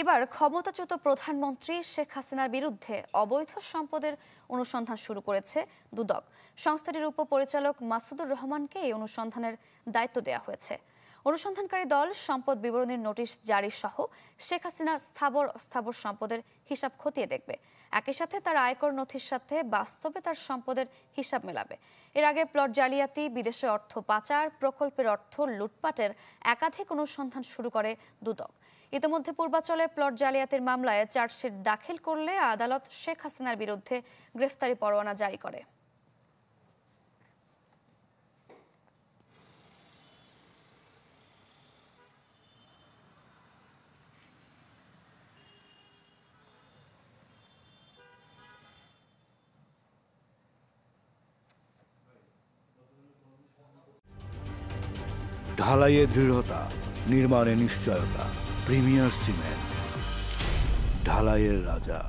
এবার ক্ষমতাচ্যুত প্রধানমন্ত্রী শেখ হাসিনার বিরুদ্ধে অবৈধ সম্পদের অনুসন্ধান শুরু করেছে দুদক। সংস্থাটির উপপরিচালক মাসুদুর রহমানকে এই অনুসন্ধানের দায়িত্ব দেওয়া হয়েছে। অনুসন্ধানকারী দল সম্পদ বিবরণীর নোটিশ জারি সহ শেখ হাসিনার স্থাবর অস্থাবর সম্পদের হিসাব খতিয়ে দেখবে। একই সাথে তার আয়কর নথির সাথে বাস্তবে তার সম্পদের হিসাব মেলাবে। এর আগে প্লট জালিয়াতি, বিদেশে অর্থ পাচার, প্রকল্পের অর্থ লুটপাটের একাধিক অনুসন্ধান শুরু করে দুদক। ইতিমধ্যে পূর্বাচলে প্লট জালিয়াতির মামলায় চার্জশিট দাখিল করলে আদালত শেখ হাসিনার বিরুদ্ধে গ্রেফতারি পরোয়ানা জারি করে। ঢালাইয়ে দৃঢ়তা, নির্মাণে নিশ্চয়তা। প্রিমিয়ার সিমেন্ট, ঢালাইয়ের রাজা।